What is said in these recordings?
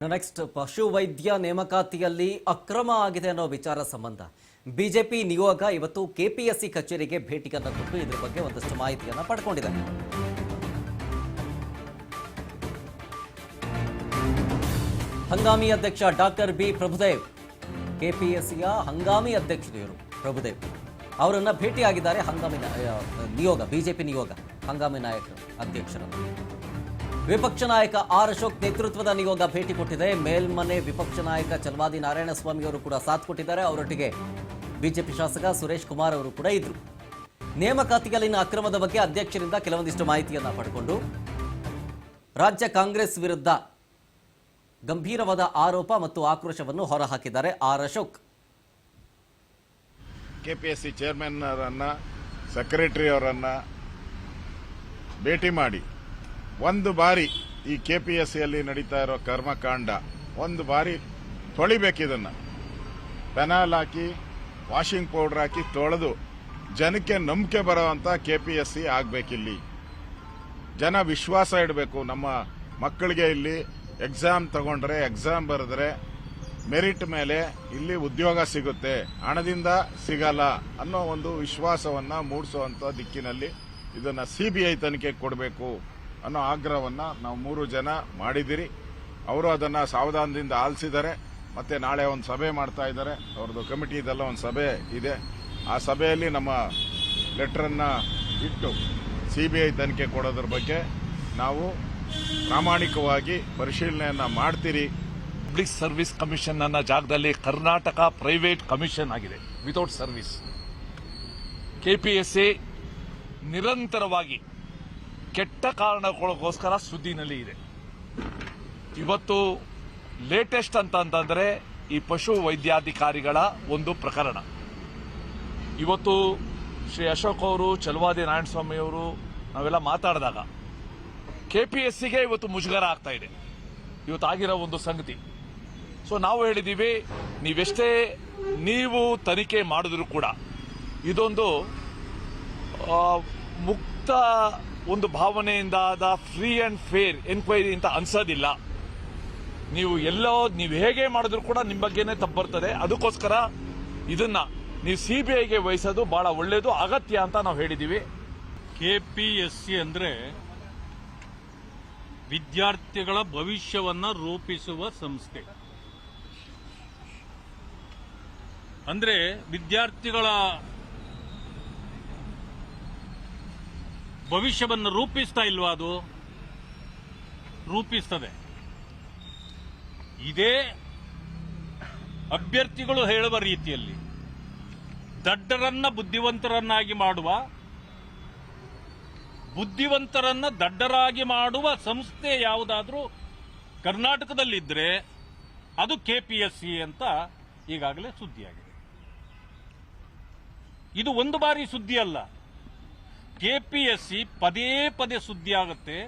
Next ಪಶು ವೈದ್ಯ ನೇಮಕಾತಿಯಲ್ಲಿ ಅಕ್ರಮ ಆಗಿದೆ ಅನ್ನೋ ವಿಚಾರ ಸಂಬಂಧ ಬಿಜೆಪಿ ನಿಯೋಗ ಇವತ್ತು ಕೆಪಿಎಸ್ಸಿ ಕಚೇರಿಗೆ ಭೇಟಿಯನ್ನು ಕೊಟ್ಟು ಇದರ ಬಗ್ಗೆ ಒಂದಷ್ಟು ಮಾಹಿತಿಯನ್ನು ಪಡ್ಕೊಂಡಿದೆ. ಹಂಗಾಮಿ ಅಧ್ಯಕ್ಷ ಡಾಕ್ಟರ್ ಬಿ ಪ್ರಭುದೇವ್, ಕೆಪಿಎಸ್ಸಿಯ ಹಂಗಾಮಿ ಅಧ್ಯಕ್ಷರು ಪ್ರಭುದೇವ್ ಅವರನ್ನ ಭೇಟಿಯಾಗಿದ್ದಾರೆ. ಹಂಗಾಮಿ ನಿಯೋಗ, ಬಿಜೆಪಿ ನಿಯೋಗ ಹಂಗಾಮಿ ಅಧ್ಯಕ್ಷರು. ವಿಪಕ್ಷ ನಾಯಕ ಆರ್ ಅಶೋಕ್ ನೇತೃತ್ವದ ನಿಯೋಗ ಭೇಟಿ ಕೊಟ್ಟಿದೆ. ಮೇಲ್ಮನೆ ವಿಪಕ್ಷ ನಾಯಕ ಚಲವಾದಿ ನಾರಾಯಣಸ್ವಾಮಿ ಅವರು ಕೂಡ ಸಾಥ್ ಕೊಟ್ಟಿದ್ದಾರೆ. ಅವರೊಟ್ಟಿಗೆ ಬಿಜೆಪಿ ಶಾಸಕ ಸುರೇಶ್ ಕುಮಾರ್ ಅವರು ಕೂಡ ಇದ್ರು. ನೇಮಕಾತಿಯಲ್ಲಿನ ಅಕ್ರಮದ ಬಗ್ಗೆ ಅಧ್ಯಕ್ಷರಿಂದ ಕೆಲವೊಂದಿಷ್ಟು ಮಾಹಿತಿಯನ್ನ ಪಡೆದುಕೊಂಡು ರಾಜ್ಯ ಕಾಂಗ್ರೆಸ್ ವಿರುದ್ಧ ಗಂಭೀರವಾದ ಆರೋಪ ಮತ್ತು ಆಕ್ರೋಶವನ್ನು ಹೊರಹಾಕಿದ್ದಾರೆ ಆರ್ ಅಶೋಕ್. ಕೆಪಿಎಸ್ಸಿ ಚೇರ್ಮನ್ ಅವರನ್ನ, ಸೆಕ್ರೆಟರಿ ಅವರನ್ನ ಭೇಟಿ ಮಾಡಿ ಒಂದು ಬಾರಿ ಈ ಕೆಪಿಎಸ್ಸಿಯಲ್ಲಿ ನಡೀತಾ ಇರೋ ಕರ್ಮಕಾಂಡ ಒಂದು ಬಾರಿ ತೊಳಿಬೇಕಿದನ್ನ. ಪೆನಾಲ್ ಹಾಕಿ, ವಾಷಿಂಗ್ ಪೌಡರ್ ಹಾಕಿ ತೊಳೆದು ಜನಕ್ಕೆ ನಂಬಿಕೆ ಬರೋವಂಥ ಕೆಪಿಎಸ್ಸಿ ಆಗಬೇಕಿಲ್ಲಿ. ಜನ ವಿಶ್ವಾಸ ಇಡಬೇಕು. ನಮ್ಮ ಮಕ್ಕಳಿಗೆ ಇಲ್ಲಿ ಎಕ್ಸಾಮ್ ತಗೊಂಡ್ರೆ, ಎಕ್ಸಾಮ್ ಬರೆದ್ರೆ ಮೆರಿಟ್ ಮೇಲೆ ಇಲ್ಲಿ ಉದ್ಯೋಗ ಸಿಗುತ್ತೆ, ಹಣದಿಂದ ಸಿಗಲ್ಲ ಅನ್ನೋ ಒಂದು ವಿಶ್ವಾಸವನ್ನ ಮೂಡಿಸುವಂತ ದಿಕ್ಕಿನಲ್ಲಿ ಇದನ್ನ ಸಿಬಿಐ ತನಿಖೆ ಕೊಡಬೇಕು ಅನ್ನೋ ಆಗ್ರಹವನ್ನ ನಾವು 3 ಜನ ಮಾಡಿದಿರಿ. ಅವರು ಅದನ್ನ ಸಾವಧಾನದಿಂದ ಆಲಿಸಿದ್ದಾರೆ. ಮತ್ತೆ ನಾಳೆ ಒಂದು ಸಭೆ ಮಾಡ್ತಾ ಇದ್ದಾರೆ. ಅವ್ರದ್ದು ಕಮಿಟಿದೆಲ್ಲ ಒಂದು ಸಭೆ ಇದೆ. ಆ ಸಭೆಯಲ್ಲಿ ನಮ್ಮ ಲೆಟರನ್ನ ಇಟ್ಟು ಸಿಬಿಐ ತನಿಖೆ ಕೊಡೋದ್ರ ಬಗ್ಗೆ ನಾವು ಪ್ರಾಮಾಣಿಕವಾಗಿ ಪರಿಶೀಲನೆಯನ್ನ ಮಾಡ್ತೀರಿ. ಪಬ್ಲಿಕ್ ಸರ್ವಿಸ್ ಕಮಿಷನ್ ಅನ್ನೋ ಜಾಗದಲ್ಲಿ ಕರ್ನಾಟಕ ಪ್ರೈವೇಟ್ ಕಮಿಷನ್ ಆಗಿದೆ, ವಿತೌಟ್ ಸರ್ವಿಸ್. ಕೆಪಿಎಸ್ಸಿ ನಿರಂತರವಾಗಿ ಕೆಟ್ಟ ಕಾರಣಗಳಿಗೋಸ್ಕರ ಸುದ್ದಿನಲ್ಲಿ ಇದೆ. ಇವತ್ತು ಲೇಟೆಸ್ಟ್ ಅಂತಂದ್ರೆ ಈ ಪಶು ವೈದ್ಯಾಧಿಕಾರಿಗಳ ಒಂದು ಪ್ರಕರಣ. ಇವತ್ತು ಶ್ರೀ ಅಶೋಕ್ ಅವರು, ಚಲವಾದಿ ನಾರಾಯಣಸ್ವಾಮಿ ಅವರು ನಾವೆಲ್ಲ ಮಾತಾಡಿದಾಗ ಕೆಪಿಎಸ್ಸಿಗೆ ಇವತ್ತು ಮುಜುಗರ ಆಗ್ತಾ ಇದೆ ಇವತ್ತು ಆಗಿರೋ ಒಂದು ಸಂಗತಿ. ಸೊ ನಾವು ಹೇಳಿದೀವಿ, ನೀವು ತನಿಖೆ ಮಾಡಿದ್ರು ಕೂಡ ಇದೊಂದು ಮುಕ್ತ ಒಂದು ಭಾವನೆಯಿಂದ ಆದ ಫ್ರೀ ಅಂಡ್ ಫೇರ್ ಎನ್ಕ್ವೈರಿ ಅಂತ ಅನ್ಸೋದಿಲ್ಲ. ನೀವು ಹೇಗೆ ಮಾಡಿದ್ರು ಕೂಡ ನಿಮ್ಮ ಬಗ್ಗೆನೇ ತಪ್ಪು ಬರ್ತದೆ. ಅದಕ್ಕೋಸ್ಕರ ಇದನ್ನ ನೀವು ಸಿಬಿಐಗೆ ವಹಿಸೋದು ಬಹಳ ಒಳ್ಳೇದು, ಅಗತ್ಯ ಅಂತ ನಾವು ಹೇಳಿದೀವಿ. ಕೆಪಿಎಸ್ಸಿ ಅಂದ್ರೆ ವಿದ್ಯಾರ್ಥಿಗಳ ಭವಿಷ್ಯವನ್ನ ರೂಪಿಸುವ ಸಂಸ್ಥೆ. ಅಂದ್ರೆ ವಿದ್ಯಾರ್ಥಿಗಳ ಭವಿಷ್ಯವನ್ನು ರೂಪಿಸ್ತಾ ಇಲ್ವಾ? ಅದು ರೂಪಿಸ್ತದೆ. ಇದೇ ಅಭ್ಯರ್ಥಿಗಳು ಹೇಳುವ ರೀತಿಯಲ್ಲಿ ದಡ್ಡರನ್ನ ಬುದ್ಧಿವಂತರನ್ನಾಗಿ ಮಾಡುವ, ಬುದ್ಧಿವಂತರನ್ನ ದಡ್ಡರಾಗಿ ಮಾಡುವ ಸಂಸ್ಥೆ ಯಾವುದಾದ್ರೂ ಕರ್ನಾಟಕದಲ್ಲಿದ್ರೆ ಅದು ಕೆಪಿಎಸ್ಸಿ ಅಂತ ಈಗಾಗಲೇ ಸುದ್ದಿಯಾಗಿದೆ. ಇದು ಒಂದು ಬಾರಿ ಸುದ್ದಿ ಅಲ್ಲ. ಕೆಪಿಎಸ್ಸಿ ಪದೇ ಪದೇ ಸುದ್ದಿ ಆಗುತ್ತೆ.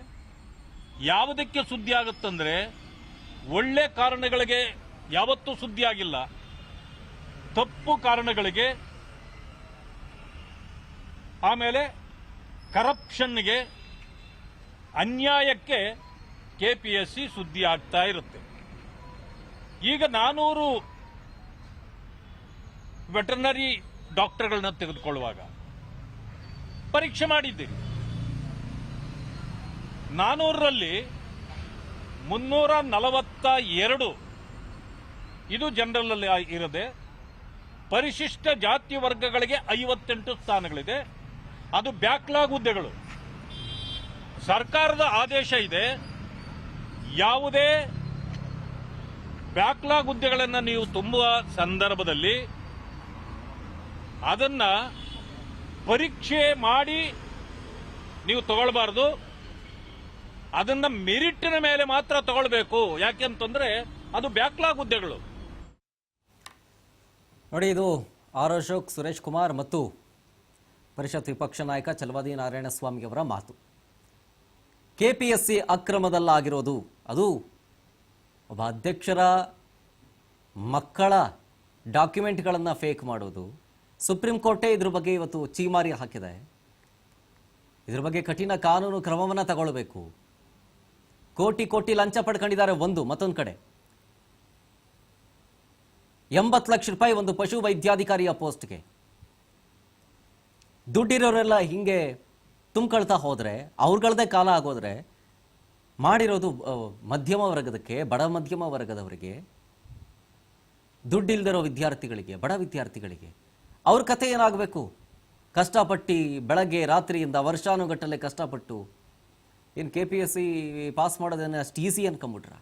ಯಾವುದಕ್ಕೆ ಸುದ್ದಿ ಆಗುತ್ತಂದ್ರೆ ಒಳ್ಳೆ ಕಾರಣಗಳಿಗೆ ಯಾವತ್ತೂ ಸುದ್ದಿ ಆಗಿಲ್ಲ. ತಪ್ಪು ಕಾರಣಗಳಿಗೆ, ಆಮೇಲೆ ಕರಪ್ಷನ್ಗೆ, ಅನ್ಯಾಯಕ್ಕೆ ಕೆಪಿಎಸ್ಸಿ ಸುದ್ದಿ ಆಗ್ತಾ ಇರುತ್ತೆ. ಈಗ 400 ವೆಟರ್ನರಿ ಡಾಕ್ಟರ್ಗಳನ್ನ ತೆಗೆದುಕೊಳ್ಳುವಾಗ ಪರೀಕ್ಷೆ ಮಾಡಿದ್ದೀರಿ. 400ರಲ್ಲಿ 342 ಇದು ಜನರಲ್ ಅಲ್ಲಿ ಇರದೆ, ಪರಿಶಿಷ್ಟ ಜಾತಿ ವರ್ಗಗಳಿಗೆ 58 ಸ್ಥಾನಗಳಿದೆ. ಅದು ಬ್ಯಾಕ್ಲಾಗ್ ಹುದ್ದೆಗಳು. ಸರ್ಕಾರದ ಆದೇಶ ಇದೆ, ಯಾವುದೇ ಬ್ಯಾಕ್ಲಾಗ್ ಹುದ್ದೆಗಳನ್ನು ನೀವು ತುಂಬುವ ಸಂದರ್ಭದಲ್ಲಿ ಅದನ್ನ ಪರೀಕ್ಷೆ ಮಾಡಿ ನೀವು ತಗೊಳ್ಬಾರ್ದು, ಅದನ್ನ ಮೆರಿಟಿನ ಮೇಲೆ ಮಾತ್ರ ತಗೊಳ್ಬೇಕು. ಯಾಕೆಂತಂದ್ರೆ ಅದು ಬ್ಯಾಕ್ಲಾಗ್ ಹುದ್ದೆಗಳು. ನೋಡಿ, ಇದು ಆರ್ ಅಶೋಕ್, ಸುರೇಶ್ ಕುಮಾರ್ ಮತ್ತು ಪರಿಷತ್ ವಿಪಕ್ಷ ನಾಯಕ ಚಲವಾದಿ ನಾರಾಯಣಸ್ವಾಮಿ ಅವರ ಮಾತು. ಕೆಪಿಎಸ್ಸಿ ಅಕ್ರಮದಲ್ಲಾಗಿರೋದು ಅದು ಒಬ್ಬ ಅಧ್ಯಕ್ಷರ ಮಕ್ಕಳ ಡಾಕ್ಯುಮೆಂಟ್ಗಳನ್ನು ಫೇಕ್ ಮಾಡೋದು. ಸುಪ್ರೀಂ ಕೋರ್ಟೇ ಇದ್ರ ಬಗ್ಗೆ ಇವತ್ತು ಚೀಮಾರಿ ಹಾಕಿದೆ. ಇದ್ರ ಬಗ್ಗೆ ಕಠಿಣ ಕಾನೂನು ಕ್ರಮವನ್ನು ತಗೊಳ್ಳಬೇಕು. ಕೋಟಿ ಕೋಟಿ ಲಂಚ ಪಡ್ಕೊಂಡಿದ್ದಾರೆ ಒಂದು, ಮತ್ತೊಂದು ಕಡೆ 80 ಲಕ್ಷ ರೂಪಾಯಿ ಒಂದು ಪಶು ವೈದ್ಯಾಧಿಕಾರಿಯ ಪೋಸ್ಟ್ಗೆ. ದುಡ್ಡಿರೋರೆಲ್ಲ ಹಿಂಗೆ ತುಂಬ್ಕೊಳ್ತಾ ಹೋದರೆ, ಅವ್ರುಗಳದೇ ಕಾಲ ಆಗೋದ್ರೆ ಮಾಡಿರೋದು ಮಧ್ಯಮ ವರ್ಗದಕ್ಕೆ, ಬಡ ಮಧ್ಯಮ ವರ್ಗದವರಿಗೆ, ದುಡ್ಡಿಲ್ದಿರೋ ವಿದ್ಯಾರ್ಥಿಗಳಿಗೆ, ಬಡ ವಿದ್ಯಾರ್ಥಿಗಳಿಗೆ ಅವ್ರ ಕಥೆ ಏನಾಗಬೇಕು? ಕಷ್ಟಪಟ್ಟು ಬೆಳಗ್ಗೆ ರಾತ್ರಿಯಿಂದ ವರ್ಷಾನುಗಟ್ಟಲೆ ಕಷ್ಟಪಟ್ಟು ಏನು KPSC ಪಾಸ್ ಮಾಡೋದನ್ನ ಅಷ್ಟು ಈಸಿ ಅನ್ಕೊಂಬಿಟ್ರ?